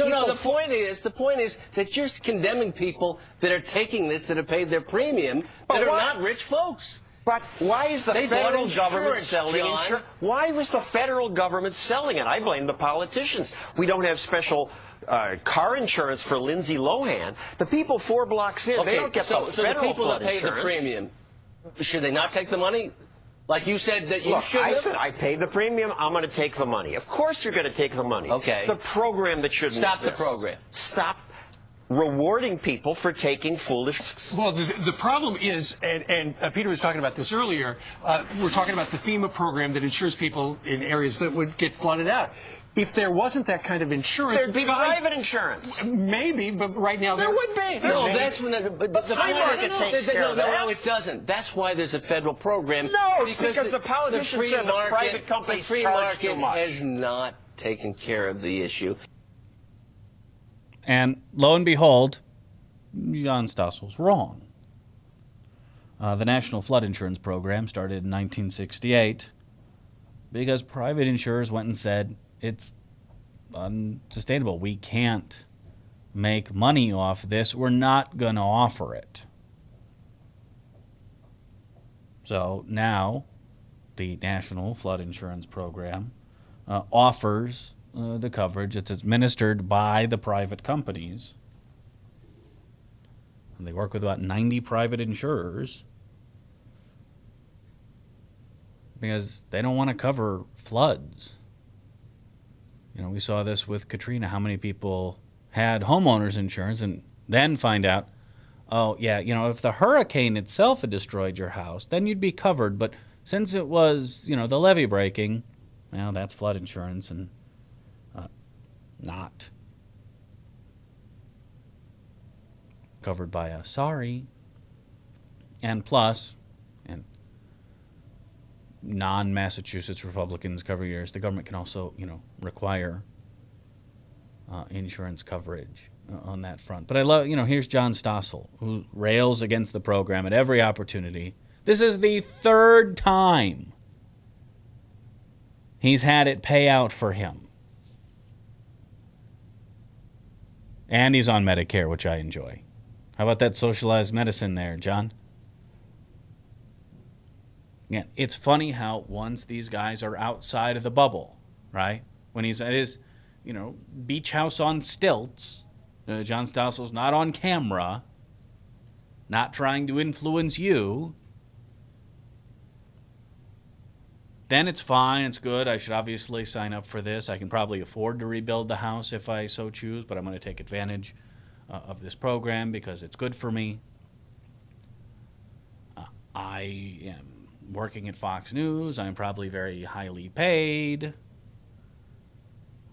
point is that you're condemning people that are taking this, that have paid their premium, that are not rich folks. But why is the federal government selling John. insurance? Why was the federal government selling it? I blame the politicians. We don't have special car insurance for Lindsay Lohan. The people 4 blocks in, they don't get the federal the people flood that pay insurance. the premium, should they not take the money? Like you said that you should. I said I paid the premium. I'm going to take the money. Of course you're going to take the money. Okay. It's the program that shouldn't Stop exist. the program. Stop rewarding people for taking foolish risks. Well, the problem is, and Peter was talking about this earlier, we're talking about the FEMA program that insures people in areas that would get flooded out. If there wasn't that kind of insurance... There'd be private insurance. Maybe, but right now... There would be. No, that's when the free market takes care of that. No, it doesn't. That's why there's a federal program. No, it's because the politicians said the private companies charge too much. The free market has not taken care of the issue. And lo and behold, John Stossel's wrong. The National Flood Insurance Program started in 1968 because private insurers went and said it's unsustainable. We can't make money off this. We're not going to offer it. So now the National Flood Insurance Program offers the coverage. It's administered by the private companies. And they work with about 90 private insurers because they don't want to cover floods. You know, we saw this with Katrina, how many people had homeowners insurance and then find out, oh, yeah, you know, if the hurricane itself had destroyed your house, then you'd be covered. But since it was, you know, the levee breaking, well, that's flood insurance and not covered by us. Sorry. And plus, and non-Massachusetts Republicans cover yours. The government can also, you know, require insurance coverage on that front. But I love, you know, here's John Stossel, who rails against the program at every opportunity. This is the third time he's had it pay out for him. And he's on Medicare, which I enjoy. How about that socialized medicine there, John? Yeah, it's funny how once these guys are outside of the bubble, right? When he's at his, you know, beach house on stilts, John Stossel's not on camera, not trying to influence you, then it's fine, it's good. I should obviously sign up for this. I can probably afford to rebuild the house if I so choose, but I'm going to take advantage of this program because it's good for me. I am working at Fox News. I'm probably very highly paid.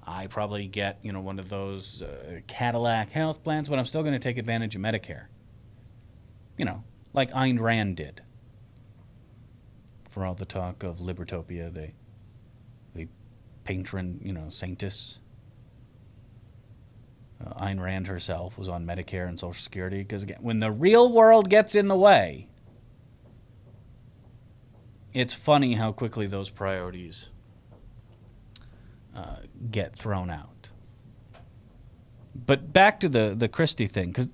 I probably get, you know, one of those Cadillac health plans, but I'm still going to take advantage of Medicare. You know, like Ayn Rand did. For all the talk of Libertopia, the patron, you know, saintess. Ayn Rand herself was on Medicare and Social Security because, again, when the real world gets in the way, it's funny how quickly those priorities get thrown out. But back to the Christie thing, because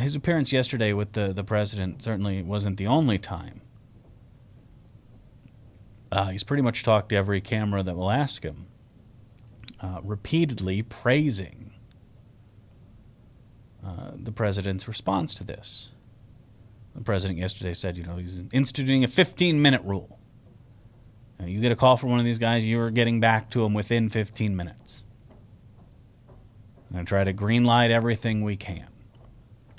his appearance yesterday with the president certainly wasn't the only time. He's pretty much talked to every camera that will ask him, repeatedly praising the president's response to this. The president yesterday said, you know, he's instituting a 15-minute rule. You get a call from one of these guys, you're getting back to them within 15 minutes. I'm going to try to greenlight everything we can.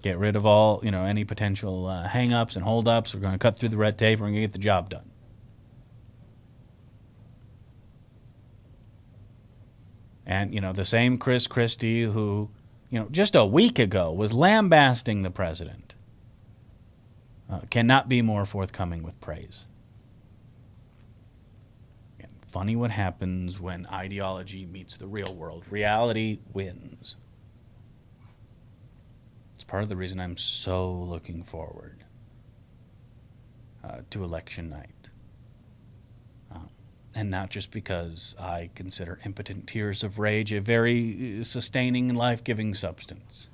Get rid of all, you know, any potential hang-ups and hold-ups. We're going to cut through the red tape. We're going to get the job done. And, you know, the same Chris Christie who, you know, just a week ago was lambasting the president cannot be more forthcoming with praise. And funny what happens when ideology meets the real world. Reality wins. It's part of the reason I'm so looking forward to election night. And not just because I consider impotent tears of rage a very sustaining and life-giving substance.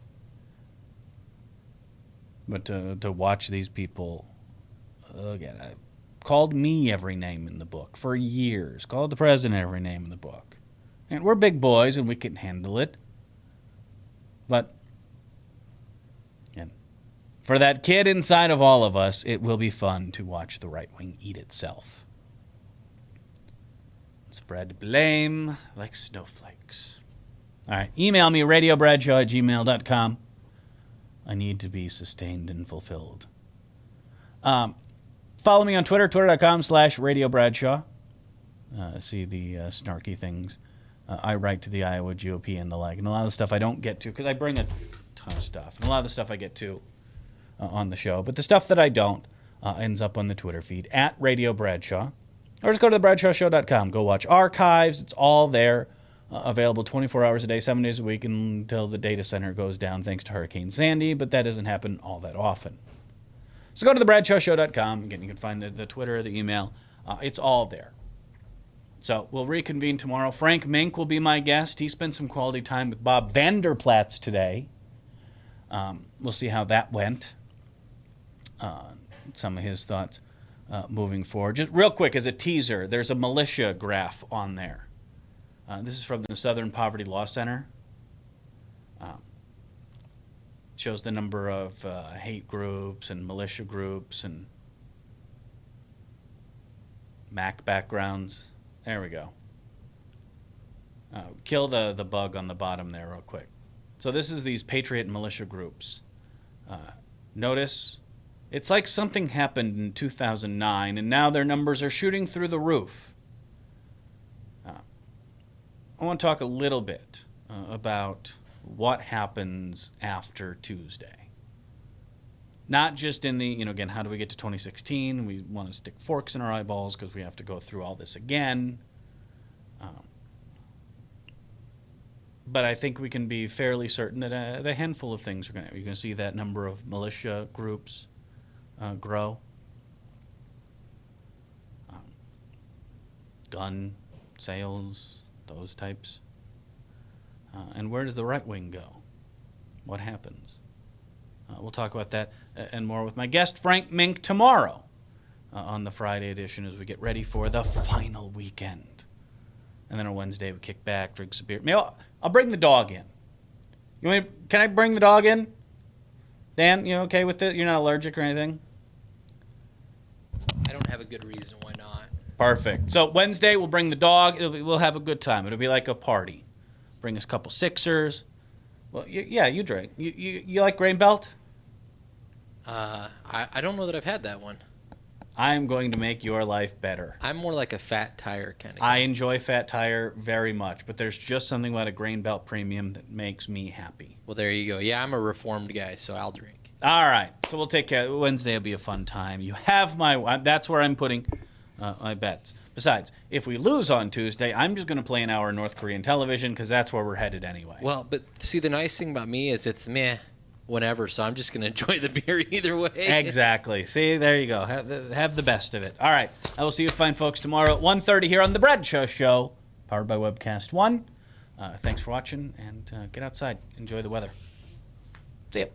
But to watch these people, again, called me every name in the book for years, called the president every name in the book. And we're big boys and we can handle it. But and for that kid inside of all of us, it will be fun to watch the right wing eat itself. Spread blame like snowflakes. All right, email me, radiobradshaw@gmail.com. I need to be sustained and fulfilled. Follow me on Twitter, twitter.com/radiobradshaw. See the snarky things I write to the Iowa GOP and the like. And a lot of the stuff I don't get to, because I bring a ton of stuff. And a lot of the stuff I get to on the show. But the stuff that I don't ends up on the Twitter feed, @Radio Bradshaw. Or just go to thebradshawshow.com. Go watch archives. It's all there. available 24 hours a day, 7 days a week until the data center goes down thanks to Hurricane Sandy, but that doesn't happen all that often. So go to thebradshawshow.com. Again, you can find the Twitter, the email. It's all there. So we'll reconvene tomorrow. Frank Mink will be my guest. He spent some quality time with Bob Vanderplatz today. We'll see how that went. Some of his thoughts moving forward. Just real quick, as a teaser, there's a militia graph on there. This is from the Southern Poverty Law Center. Shows the number of hate groups and militia groups and MAC backgrounds. There we go. Kill the bug on the bottom there real quick. So this is these patriot militia groups. Notice it's like something happened in 2009, and now their numbers are shooting through the roof. I want to talk a little bit about what happens after Tuesday. Not just in the, again, how do we get to 2016? We want to stick forks in our eyeballs because we have to go through all this again. But I think we can be fairly certain that a handful of things are going to, you're going to see that number of militia groups grow. Gun sales, those types. And where does the right wing go? What happens? We'll talk about that and more with my guest, Frank Mink, tomorrow on the Friday edition as we get ready for the final weekend. And then on Wednesday, we kick back, drink some beer. Maybe I'll bring the dog in. Can I bring the dog in? Dan, you okay with it? You're not allergic or anything? I don't have a good reason why not. Perfect. So Wednesday, we'll bring the dog. We'll have a good time. It'll be like a party. Bring us a couple Sixers. Well, you drink. You like Grain Belt? I don't know that I've had that one. I'm going to make your life better. I'm more like a Fat Tire kind of guy. I enjoy Fat Tire very much, but there's just something about a Grain Belt Premium that makes me happy. Well, there you go. Yeah, I'm a reformed guy, so I'll drink. All right. So we'll take care. Wednesday will be a fun time. You have that's where I'm putting my bets. Besides, if we lose on Tuesday, I'm just going to play an hour of North Korean television because that's where we're headed anyway. Well, but see, the nice thing about me is it's meh, whenever, so I'm just going to enjoy the beer either way. Exactly. See, there you go. Have the best of it. All right. I will see you fine folks tomorrow at 1:30 here on The Bradshaw Show, powered by Webcast One. Thanks for watching, and get outside. Enjoy the weather. See ya.